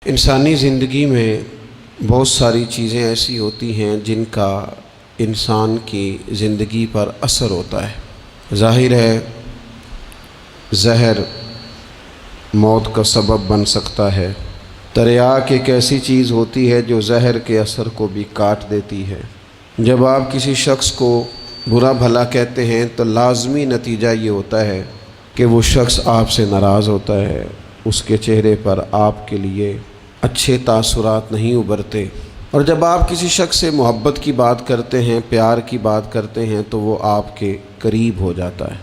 انسانی زندگی میں بہت ساری چیزیں ایسی ہوتی ہیں جن کا انسان کی زندگی پر اثر ہوتا ہے۔ ظاہر ہے زہر موت کا سبب بن سکتا ہے۔ تریاک ایک ایسی چیز ہوتی ہے جو زہر کے اثر کو بھی کاٹ دیتی ہے۔ جب آپ کسی شخص کو برا بھلا کہتے ہیں تو لازمی نتیجہ یہ ہوتا ہے کہ وہ شخص آپ سے ناراض ہوتا ہے، اس کے چہرے پر آپ کے لیے اچھے تاثرات نہیں ابھرتے۔ اور جب آپ کسی شخص سے محبت کی بات کرتے ہیں، پیار کی بات کرتے ہیں تو وہ آپ کے قریب ہو جاتا ہے۔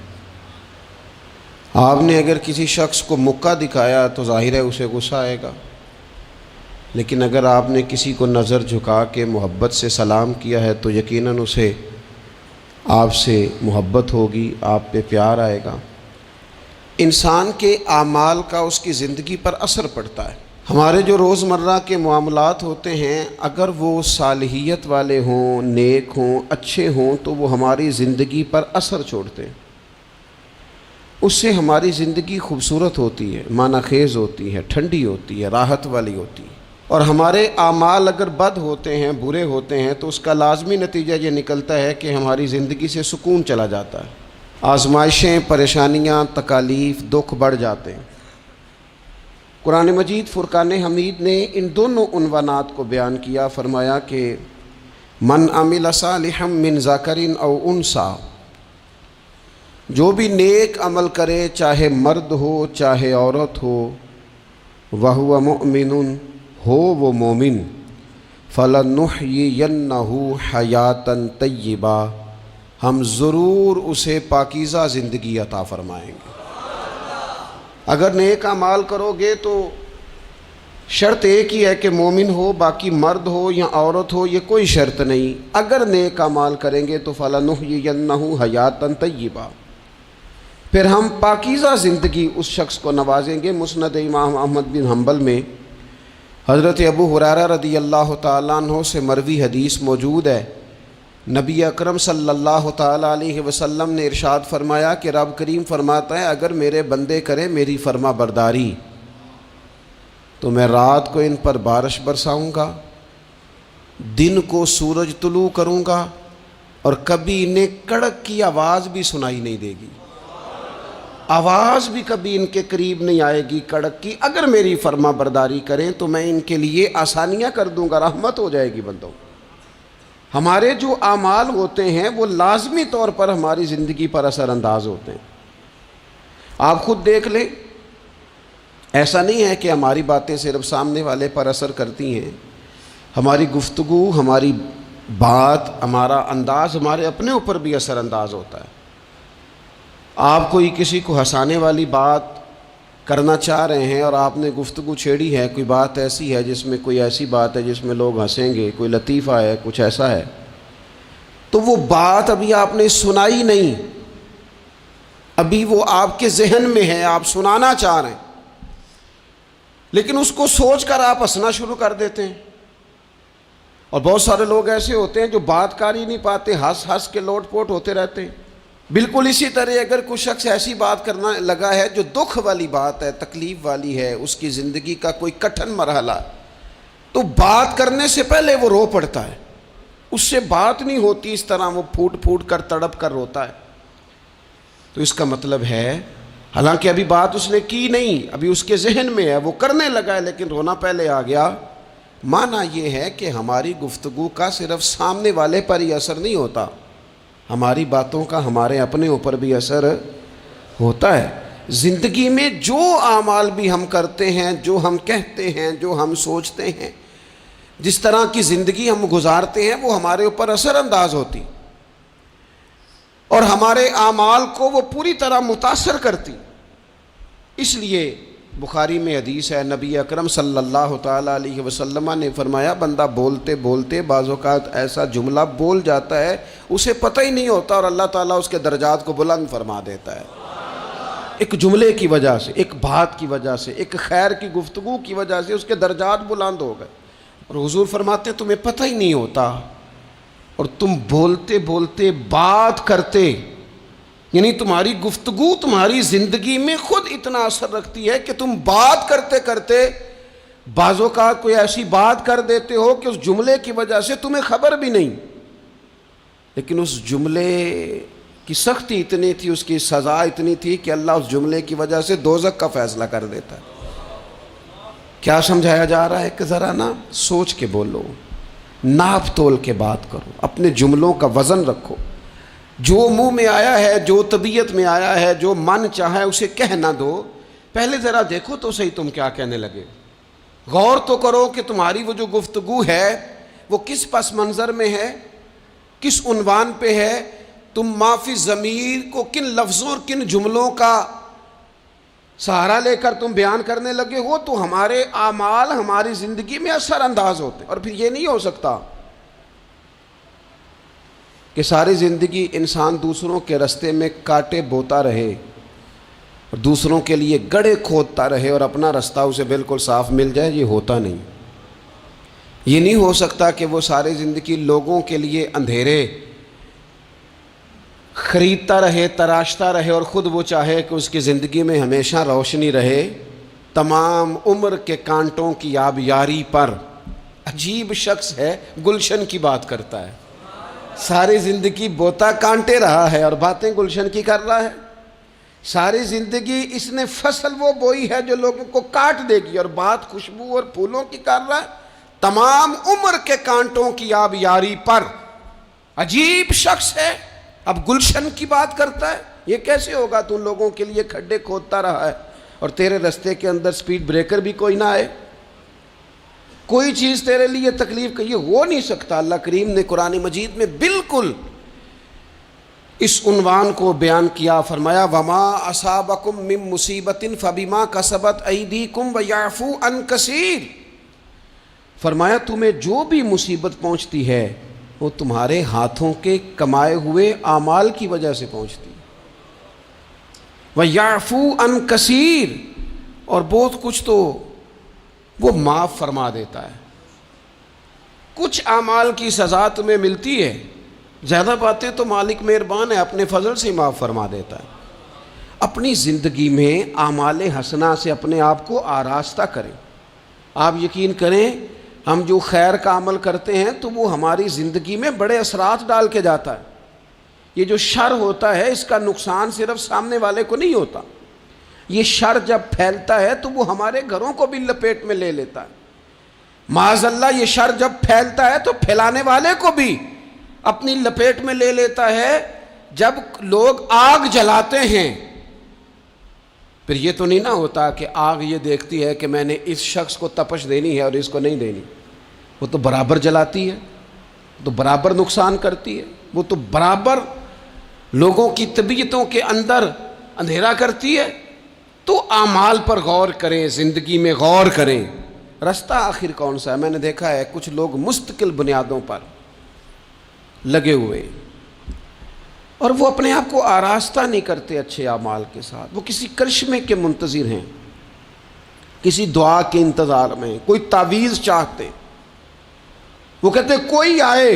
آپ نے اگر کسی شخص کو مکہ دکھایا تو ظاہر ہے اسے غصہ آئے گا، لیکن اگر آپ نے کسی کو نظر جھکا کے محبت سے سلام کیا ہے تو یقیناً اسے آپ سے محبت ہوگی، آپ پہ پیار آئے گا۔ انسان کے اعمال کا اس کی زندگی پر اثر پڑتا ہے۔ ہمارے جو روزمرہ کے معاملات ہوتے ہیں اگر وہ صالحیت والے ہوں، نیک ہوں، اچھے ہوں تو وہ ہماری زندگی پر اثر چھوڑتے ہیں۔ اس سے ہماری زندگی خوبصورت ہوتی ہے، معنی خیز ہوتی ہے، ٹھنڈی ہوتی ہے، راحت والی ہوتی ہے۔ اور ہمارے اعمال اگر بد ہوتے ہیں، برے ہوتے ہیں تو اس کا لازمی نتیجہ یہ نکلتا ہے کہ ہماری زندگی سے سکون چلا جاتا ہے، آزمائشیں، پریشانیاں، تکالیف، دکھ بڑھ جاتے ہیں۔ قرآن مجید فرقان حمید نے ان دونوں عنوانات کو بیان کیا، فرمایا کہ من عمل صالحا من ذکر او انثی، جو بھی نیک عمل کرے چاہے مرد ہو چاہے عورت ہو، وہو مؤمن، ہو وہ مومن، فلنحیینہ حیاتا طیبہ، ہم ضرور اسے پاکیزہ زندگی عطا فرمائیں گے۔ اگر نیک اعمال کرو گے تو شرط ایک ہی ہے کہ مومن ہو، باقی مرد ہو یا عورت ہو یہ کوئی شرط نہیں۔ اگر نیک اعمال کریں گے تو فلنحیینہ حیاتا طیبہ، پھر ہم پاکیزہ زندگی اس شخص کو نوازیں گے۔ مسند امام احمد بن حنبل میں حضرت ابو ہریرہ رضی اللہ تعالیٰ عنہ سے مروی حدیث موجود ہے۔ نبی اکرم صلی اللہ تعالیٰ علیہ وسلم نے ارشاد فرمایا کہ رب کریم فرماتا ہے اگر میرے بندے کریں میری فرما برداری تو میں رات کو ان پر بارش برساؤں گا، دن کو سورج طلوع کروں گا، اور کبھی انہیں کڑک کی آواز بھی سنائی نہیں دے گی، آواز بھی کبھی ان کے قریب نہیں آئے گی کڑک کی۔ اگر میری فرما برداری کریں تو میں ان کے لیے آسانیاں کر دوں گا، رحمت ہو جائے گی بندوں۔ ہمارے جو اعمال ہوتے ہیں وہ لازمی طور پر ہماری زندگی پر اثر انداز ہوتے ہیں۔ آپ خود دیکھ لیں، ایسا نہیں ہے کہ ہماری باتیں صرف سامنے والے پر اثر کرتی ہیں، ہماری گفتگو، ہماری بات، ہمارا انداز ہمارے اپنے اوپر بھی اثر انداز ہوتا ہے۔ آپ کوئی کسی کو ہنسانے والی بات کرنا چاہ رہے ہیں اور آپ نے گفتگو چھیڑی ہے، کوئی بات ایسی ہے جس میں کوئی ایسی بات ہے جس میں لوگ ہنسیں گے، کوئی لطیفہ ہے، کچھ ایسا ہے، تو وہ بات ابھی آپ نے سنائی نہیں، ابھی وہ آپ کے ذہن میں ہے، آپ سنانا چاہ رہے ہیں، لیکن اس کو سوچ کر آپ ہنسنا شروع کر دیتے ہیں۔ اور بہت سارے لوگ ایسے ہوتے ہیں جو بات کر ہی نہیں پاتے، ہنس ہنس کے لوٹ پوٹ ہوتے رہتے ہیں۔ بالکل اسی طرح اگر کوئی شخص ایسی بات کرنا لگا ہے جو دکھ والی بات ہے، تکلیف والی ہے، اس کی زندگی کا کوئی کٹھن مرحلہ، تو بات کرنے سے پہلے وہ رو پڑتا ہے، اس سے بات نہیں ہوتی، اس طرح وہ پھوٹ پھوٹ کر تڑپ کر روتا ہے۔ تو اس کا مطلب ہے حالانکہ ابھی بات اس نے کی نہیں، ابھی اس کے ذہن میں ہے، وہ کرنے لگا ہے، لیکن رونا پہلے آ گیا۔ معنی یہ ہے کہ ہماری گفتگو کا صرف سامنے والے پر ہی اثر نہیں ہوتا، ہماری باتوں کا ہمارے اپنے اوپر بھی اثر ہوتا ہے۔ زندگی میں جو اعمال بھی ہم کرتے ہیں، جو ہم کہتے ہیں، جو ہم سوچتے ہیں، جس طرح کی زندگی ہم گزارتے ہیں وہ ہمارے اوپر اثر انداز ہوتی اور ہمارے اعمال کو وہ پوری طرح متاثر کرتی۔ اس لیے بخاری میں حدیث ہے، نبی اکرم صلی اللہ تعالیٰ علیہ وسلم نے فرمایا بندہ بولتے بولتے بعض اوقات ایسا جملہ بول جاتا ہے اسے پتہ ہی نہیں ہوتا اور اللہ تعالیٰ اس کے درجات کو بلند فرما دیتا ہے، ایک جملے کی وجہ سے، ایک بات کی وجہ سے، ایک خیر کی گفتگو کی وجہ سے اس کے درجات بلند ہو گئے۔ اور حضور فرماتے تمہیں پتہ ہی نہیں ہوتا اور تم بولتے بولتے بات کرتے، یعنی تمہاری گفتگو تمہاری زندگی میں خود اتنا اثر رکھتی ہے کہ تم بات کرتے کرتے بعض اوقات کوئی ایسی بات کر دیتے ہو کہ اس جملے کی وجہ سے تمہیں خبر بھی نہیں، لیکن اس جملے کی سختی اتنی تھی، اس کی سزا اتنی تھی کہ اللہ اس جملے کی وجہ سے دوزخ کا فیصلہ کر دیتا ہے۔ کیا سمجھایا جا رہا ہے کہ ذرا نا سوچ کے بولو، ناپ تول کے بات کرو، اپنے جملوں کا وزن رکھو، جو منہ میں آیا ہے، جو طبیعت میں آیا ہے، جو من چاہا ہے اسے کہہ نہ دو، پہلے ذرا دیکھو تو صحیح تم کیا کہنے لگے، غور تو کرو کہ تمہاری وہ جو گفتگو ہے وہ کس پس منظر میں ہے، کس عنوان پہ ہے، تم معافی ضمیر کو کن لفظوں اور کن جملوں کا سہارا لے کر تم بیان کرنے لگے ہو، تو ہمارے اعمال ہماری زندگی میں اثر انداز ہوتے ہیں۔ اور پھر یہ نہیں ہو سکتا کہ ساری زندگی انسان دوسروں کے رستے میں کانٹے بوتا رہے اور دوسروں کے لیے گڑھے کھودتا رہے اور اپنا رستہ اسے بالکل صاف مل جائے، یہ ہوتا نہیں۔ یہ نہیں ہو سکتا کہ وہ ساری زندگی لوگوں کے لیے اندھیرے خریدتا رہے، تراشتا رہے، اور خود وہ چاہے کہ اس کی زندگی میں ہمیشہ روشنی رہے۔ تمام عمر کے کانٹوں کی آبیاری پر عجیب شخص ہے، گلشن کی بات کرتا ہے، ساری زندگی بوتا کانٹے رہا ہے اور باتیں گلشن کی کر رہا ہے۔ ساری زندگی اس نے فصل وہ بوئی ہے جو لوگوں کو کاٹ دے گی، اور بات خوشبو اور پھولوں کی کر رہا ہے۔ تمام عمر کے کانٹوں کی آبیاری پر عجیب شخص ہے، اب گلشن کی بات کرتا ہے۔ یہ کیسے ہوگا؟ تو ان لوگوں کے لیے کھڈے کھودتا رہا ہے اور تیرے رستے کے اندر سپیڈ بریکر بھی کوئی نہ آئے، کوئی چیز تیرے لیے تکلیف کا، یہ ہو نہیں سکتا۔ اللہ کریم نے قرآن مجید میں بالکل اس عنوان کو بیان کیا، فرمایا وَمَا أَصَابَكُم مِّن مُّصِيبَةٍ فَبِمَا كَسَبَتْ أَيْدِيكُمْ وَيَعْفُو عَن كَثِيرٍ۔ فرمایا تمہیں جو بھی مصیبت پہنچتی ہے وہ تمہارے ہاتھوں کے کمائے ہوئے اعمال کی وجہ سے پہنچتی ہے۔ وَيَعْفُو عَن كَثِيرٍ، اور بہت کچھ تو وہ معاف فرما دیتا ہے۔ کچھ اعمال کی سزا تمہیں ملتی ہے، زیادہ باتیں تو مالک مہربان ہے، اپنے فضل سے معاف فرما دیتا ہے۔ اپنی زندگی میں اعمال حسنہ سے اپنے آپ کو آراستہ کریں۔ آپ یقین کریں، ہم جو خیر کا عمل کرتے ہیں تو وہ ہماری زندگی میں بڑے اثرات ڈال کے جاتا ہے۔ یہ جو شر ہوتا ہے اس کا نقصان صرف سامنے والے کو نہیں ہوتا، یہ شر جب پھیلتا ہے تو وہ ہمارے گھروں کو بھی لپیٹ میں لے لیتا ہے۔ معاذ اللہ یہ شر جب پھیلتا ہے تو پھیلانے والے کو بھی اپنی لپیٹ میں لے لیتا ہے۔ جب لوگ آگ جلاتے ہیں پھر یہ تو نہیں نہ ہوتا کہ آگ یہ دیکھتی ہے کہ میں نے اس شخص کو تپش دینی ہے اور اس کو نہیں دینی، وہ تو برابر جلاتی ہے، تو برابر نقصان کرتی ہے، وہ تو برابر لوگوں کی طبیعتوں کے اندر اندھیرا کرتی ہے۔ تو اعمال پر غور کریں، زندگی میں غور کریں، رستہ آخر کون سا ہے۔ میں نے دیکھا ہے کچھ لوگ مستقل بنیادوں پر لگے ہوئے اور وہ اپنے آپ کو آراستہ نہیں کرتے اچھے اعمال کے ساتھ، وہ کسی کرشمے کے منتظر ہیں، کسی دعا کے انتظار میں، کوئی تعویذ چاہتے، وہ کہتے کوئی آئے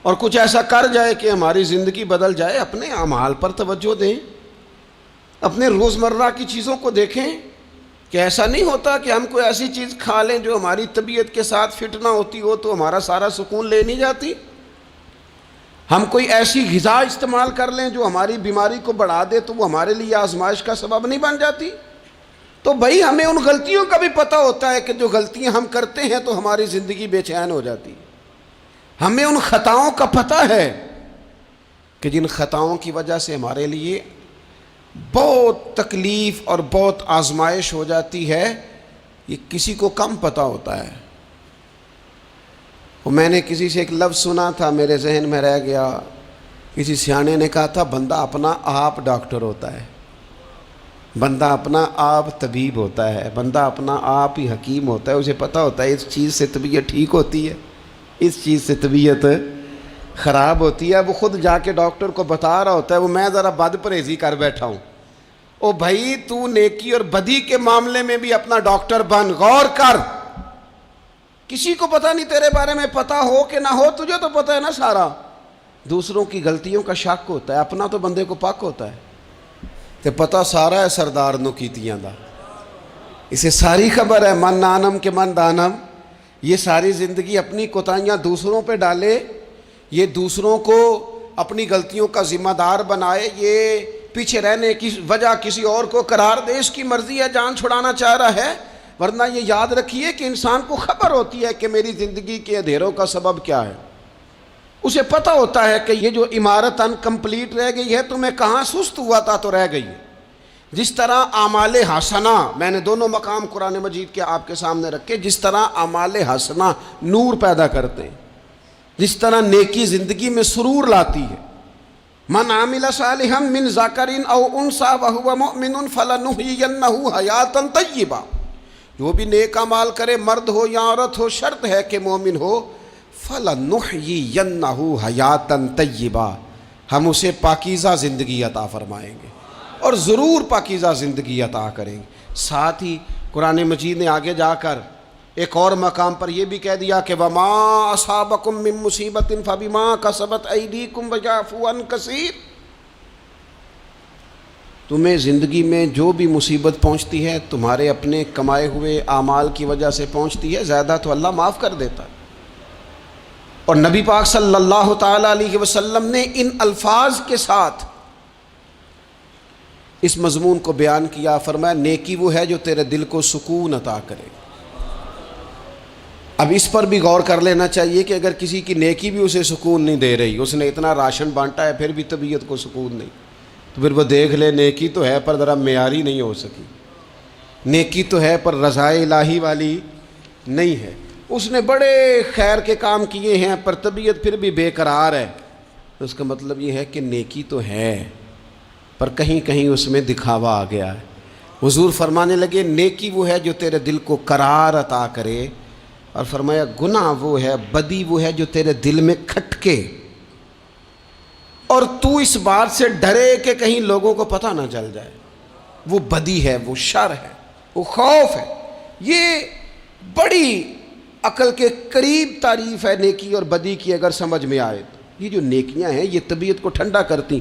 اور کچھ ایسا کر جائے کہ ہماری زندگی بدل جائے۔ اپنے اعمال پر توجہ دیں، اپنے روزمرہ کی چیزوں کو دیکھیں کہ ایسا نہیں ہوتا کہ ہم کوئی ایسی چیز کھا لیں جو ہماری طبیعت کے ساتھ فٹ نہ ہوتی ہو تو ہمارا سارا سکون لے نہیں جاتی، ہم کوئی ایسی غذا استعمال کر لیں جو ہماری بیماری کو بڑھا دے تو وہ ہمارے لیے آزمائش کا سبب نہیں بن جاتی۔ تو بھائی ہمیں ان غلطیوں کا بھی پتہ ہوتا ہے کہ جو غلطیاں ہم کرتے ہیں تو ہماری زندگی بے چین ہو جاتی ہے۔ ہمیں ان خطاؤں کا پتہ ہے کہ جن خطاؤں کی وجہ سے ہمارے لیے بہت تکلیف اور بہت آزمائش ہو جاتی ہے، یہ کسی کو کم پتہ ہوتا ہے۔ میں نے کسی سے ایک لفظ سنا تھا، میرے ذہن میں رہ گیا، کسی سیانے نے کہا تھا بندہ اپنا آپ ڈاکٹر ہوتا ہے، بندہ اپنا آپ طبیب ہوتا ہے، بندہ اپنا آپ ہی حکیم ہوتا ہے۔ اسے پتہ ہوتا ہے اس چیز سے طبیعت ٹھیک ہوتی ہے، اس چیز سے طبیعت خراب ہوتی ہے، وہ خود جا کے ڈاکٹر کو بتا رہا ہوتا ہے، وہ میں ذرا بد پرہیزی کر بیٹھا ہوں۔ او بھائی تو نیکی اور بدی کے معاملے میں بھی اپنا ڈاکٹر بن، غور کر۔ کسی کو پتہ نہیں تیرے بارے میں، پتہ ہو کہ نہ ہو تجھے تو پتہ ہے نا سارا۔ دوسروں کی غلطیوں کا شک ہوتا ہے، اپنا تو بندے کو پاک ہوتا ہے۔ تے پتہ سارا ہے سردار نو کیتیاں دا، اسے ساری خبر ہے، من نانم کے من دانم، یہ ساری زندگی اپنی کوتاہیاں دوسروں پہ ڈالے، یہ دوسروں کو اپنی غلطیوں کا ذمہ دار بنائے، یہ پیچھے رہنے کی وجہ کسی اور کو قرار دے، اس کی مرضی ہے، جان چھڑانا چاہ رہا ہے۔ ورنہ یہ یاد رکھیے کہ انسان کو خبر ہوتی ہے کہ میری زندگی کے اندھیروں کا سبب کیا ہے، اسے پتہ ہوتا ہے کہ یہ جو عمارت انکمپلیٹ رہ گئی ہے تو میں کہاں سست ہوا تھا تو رہ گئی ہے۔ جس طرح اعمال حسنہ، میں نے دونوں مقام قرآن مجید کے آپ کے سامنے رکھے، جس طرح اعمال حسنہ نور پیدا کرتے ہیں، جس طرح نیکی زندگی میں سرور لاتی ہے۔ من عمل صالحا من ذکر او انثی وهو مؤمن فلنحیینہ حیاتا طیبہ، جو بھی نیک اعمال کرے، مرد ہو یا عورت ہو، شرط ہے کہ مومن ہو، فلنحیینہ حیاتا طیبہ، ہم اسے پاکیزہ زندگی عطا فرمائیں گے، اور ضرور پاکیزہ زندگی عطا کریں گے۔ ساتھ ہی قرآن مجید نے آگے جا کر ایک اور مقام پر یہ بھی کہہ دیا کہ وَمَا أَصَابَكُم مِّن مُّصِيبَةٍ فَبِمَا كَسَبَتْ أَيْدِيكُمْ وَيَعْفُو عَن كَثِيرٍ، تمہیں زندگی میں جو بھی مصیبت پہنچتی ہے تمہارے اپنے کمائے ہوئے اعمال کی وجہ سے پہنچتی ہے، زیادہ تو اللہ معاف کر دیتا ہے۔ اور نبی پاک صلی اللہ تعالیٰ علیہ وسلم نے ان الفاظ کے ساتھ اس مضمون کو بیان کیا، فرمایا نیکی وہ ہے جو تیرے دل کو سکون عطا کرے۔ اب اس پر بھی غور کر لینا چاہیے کہ اگر کسی کی نیکی بھی اسے سکون نہیں دے رہی، اس نے اتنا راشن بانٹا ہے پھر بھی طبیعت کو سکون نہیں، تو پھر وہ دیکھ لے نیکی تو ہے پر ذرا معیاری نہیں ہو سکی، نیکی تو ہے پر رضائے الہی والی نہیں ہے، اس نے بڑے خیر کے کام کیے ہیں پر طبیعت پھر بھی بے قرار ہے، تو اس کا مطلب یہ ہے کہ نیکی تو ہے پر کہیں کہیں اس میں دکھاوا آ گیا ہے۔ حضور فرمانے لگے نیکی وہ ہے جو تیرے دل کو قرار عطا کرے، اور فرمایا گناہ وہ ہے، بدی وہ ہے جو تیرے دل میں کھٹکے، اور تو اس بات سے ڈرے کہ کہیں لوگوں کو پتہ نہ چل جائے، وہ بدی ہے، وہ شر ہے، وہ خوف ہے۔ یہ بڑی عقل کے قریب تعریف ہے نیکی اور بدی کی، اگر سمجھ میں آئے تو۔ یہ جو نیکیاں ہیں یہ طبیعت کو ٹھنڈا کرتی